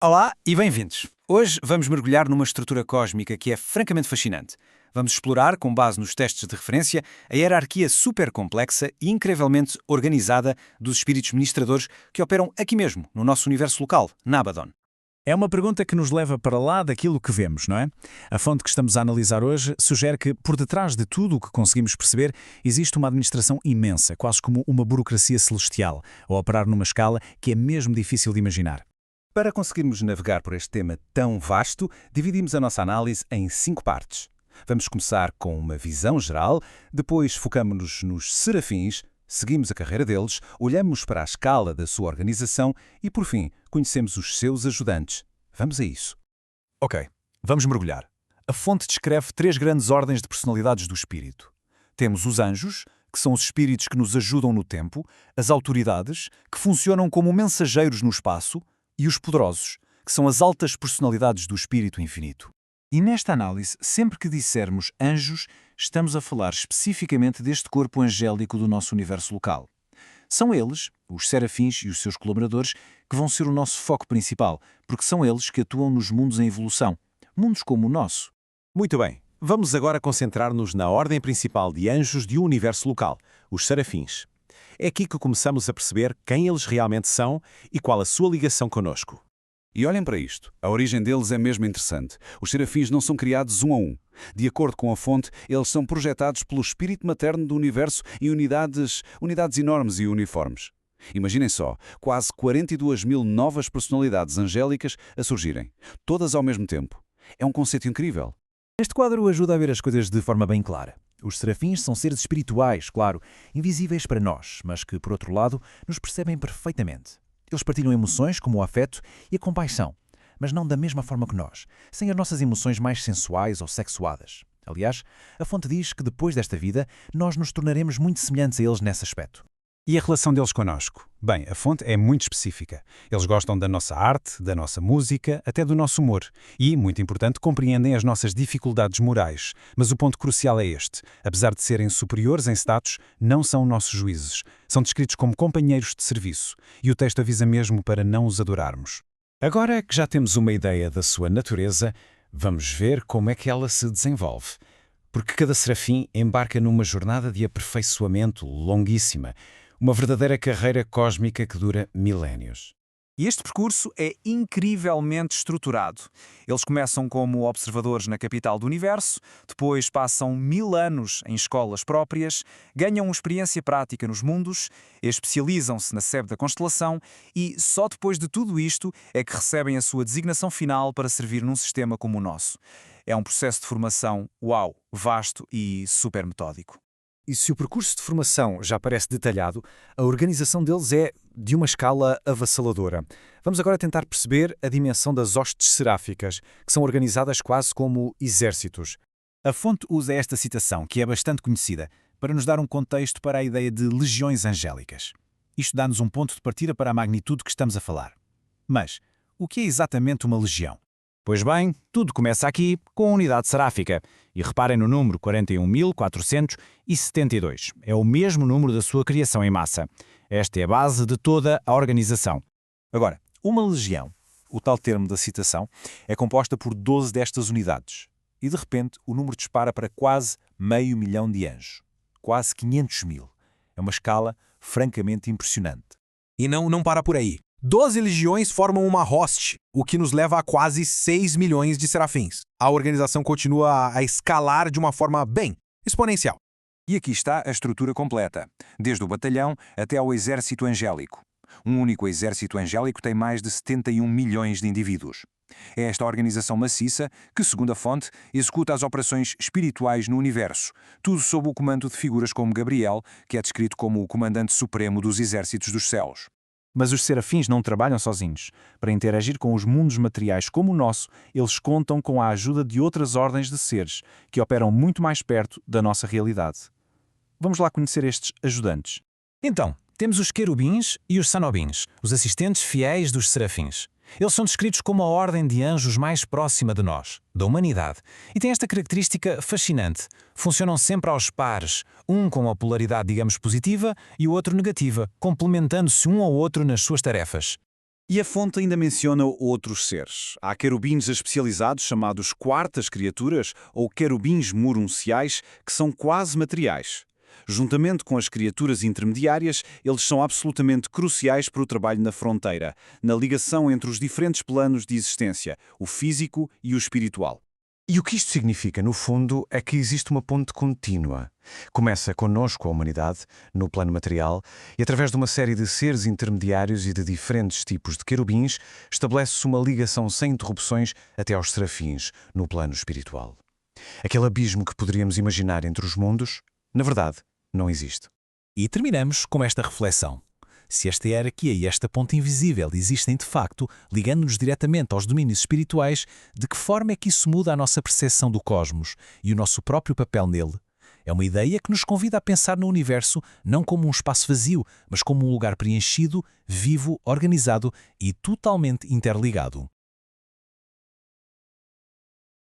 Olá e bem-vindos. Hoje vamos mergulhar numa estrutura cósmica que é francamente fascinante. Vamos explorar, com base nos testes de referência, a hierarquia super complexa e incrivelmente organizada dos espíritos ministradores que operam aqui mesmo, no nosso universo local, na Abaddon. É uma pergunta que nos leva para lá daquilo que vemos, não é? A fonte que estamos a analisar hoje sugere que, por detrás de tudo o que conseguimos perceber, existe uma administração imensa, quase como uma burocracia celestial, a operar numa escala que é mesmo difícil de imaginar. Para conseguirmos navegar por este tema tão vasto, dividimos a nossa análise em 5 partes. Vamos começar com uma visão geral, depois focamos-nos nos serafins, seguimos a carreira deles, olhamos para a escala da sua organização e, por fim, conhecemos os seus ajudantes. Vamos a isso. Ok, vamos mergulhar. A fonte descreve 3 grandes ordens de personalidades do espírito. Temos os anjos, que são os espíritos que nos ajudam no tempo, as autoridades, que funcionam como mensageiros no espaço, e os poderosos, que são as altas personalidades do espírito infinito. E nesta análise, sempre que dissermos anjos, estamos a falar especificamente deste corpo angélico do nosso universo local. São eles, os serafins e os seus colaboradores, que vão ser o nosso foco principal, porque são eles que atuam nos mundos em evolução, mundos como o nosso. Muito bem, vamos agora concentrar-nos na ordem principal de anjos de um universo local, os serafins. É aqui que começamos a perceber quem eles realmente são e qual a sua ligação conosco. E olhem para isto, a origem deles é mesmo interessante. Os serafins não são criados um a um. De acordo com a fonte, eles são projetados pelo espírito materno do universo em unidades enormes e uniformes. Imaginem só, quase 42 mil novas personalidades angélicas a surgirem, todas ao mesmo tempo. É um conceito incrível. Este quadro ajuda a ver as coisas de forma bem clara. Os serafins são seres espirituais, claro, invisíveis para nós, mas que, por outro lado, nos percebem perfeitamente. Eles partilham emoções como o afeto e a compaixão, mas não da mesma forma que nós, sem as nossas emoções mais sensuais ou sexuadas. Aliás, a fonte diz que depois desta vida, nós nos tornaremos muito semelhantes a eles nesse aspecto. E a relação deles connosco? Bem, a fonte é muito específica. Eles gostam da nossa arte, da nossa música, até do nosso humor. E, muito importante, compreendem as nossas dificuldades morais. Mas o ponto crucial é este. Apesar de serem superiores em status, não são nossos juízes. São descritos como companheiros de serviço. E o texto avisa mesmo para não os adorarmos. Agora que já temos uma ideia da sua natureza, vamos ver como é que ela se desenvolve. Porque cada serafim embarca numa jornada de aperfeiçoamento longuíssima, uma verdadeira carreira cósmica que dura milénios. E este percurso é incrivelmente estruturado. Eles começam como observadores na capital do universo, depois passam 1000 anos em escolas próprias, ganham experiência prática nos mundos, especializam-se na sebe da constelação e só depois de tudo isto é que recebem a sua designação final para servir num sistema como o nosso. É um processo de formação, vasto e super metódico. E se o percurso de formação já parece detalhado, a organização deles é de uma escala avassaladora. Vamos agora tentar perceber a dimensão das hostes seráficas, que são organizadas quase como exércitos. A fonte usa esta citação, que é bastante conhecida, para nos dar um contexto para a ideia de legiões angélicas. Isto dá-nos um ponto de partida para a magnitude que estamos a falar. Mas, o que é exatamente uma legião? Pois bem, tudo começa aqui com a unidade seráfica. E reparem no número 41.472. É o mesmo número da sua criação em massa. Esta é a base de toda a organização. Agora, uma legião, o tal termo da citação, é composta por 12 destas unidades. E de repente o número dispara para quase 500 mil de anjos. Quase 500 mil. É uma escala francamente impressionante. E não para por aí. 12 legiões formam uma host, o que nos leva a quase 6 milhões de serafins. A organização continua a escalar de uma forma bem exponencial. E aqui está a estrutura completa, desde o batalhão até ao exército angélico. Um único exército angélico tem mais de 71 milhões de indivíduos. É esta organização maciça que, segundo a fonte, executa as operações espirituais no universo, tudo sob o comando de figuras como Gabriel, que é descrito como o comandante supremo dos exércitos dos céus. Mas os serafins não trabalham sozinhos. Para interagir com os mundos materiais como o nosso, eles contam com a ajuda de outras ordens de seres, que operam muito mais perto da nossa realidade. Vamos lá conhecer estes ajudantes. Então, temos os querubins e os sanobins, os assistentes fiéis dos serafins. Eles são descritos como a ordem de anjos mais próxima de nós, da humanidade, e têm esta característica fascinante. Funcionam sempre aos pares, um com a polaridade, digamos, positiva e o outro negativa, complementando-se um ao outro nas suas tarefas. E a fonte ainda menciona outros seres. Há querubins especializados chamados quartas criaturas ou querubins murunciais, que são quase materiais. Juntamente com as criaturas intermediárias, eles são absolutamente cruciais para o trabalho na fronteira, na ligação entre os diferentes planos de existência, o físico e o espiritual. E o que isto significa, no fundo, é que existe uma ponte contínua. Começa connosco, a humanidade, no plano material, e através de uma série de seres intermediários e de diferentes tipos de querubins, estabelece-se uma ligação sem interrupções até aos serafins, no plano espiritual. Aquele abismo que poderíamos imaginar entre os mundos, na verdade, não existe. E terminamos com esta reflexão. Se esta hierarquia e esta ponte invisível existem de facto, ligando-nos diretamente aos domínios espirituais, de que forma é que isso muda a nossa percepção do cosmos e o nosso próprio papel nele? É uma ideia que nos convida a pensar no universo não como um espaço vazio, mas como um lugar preenchido, vivo, organizado e totalmente interligado.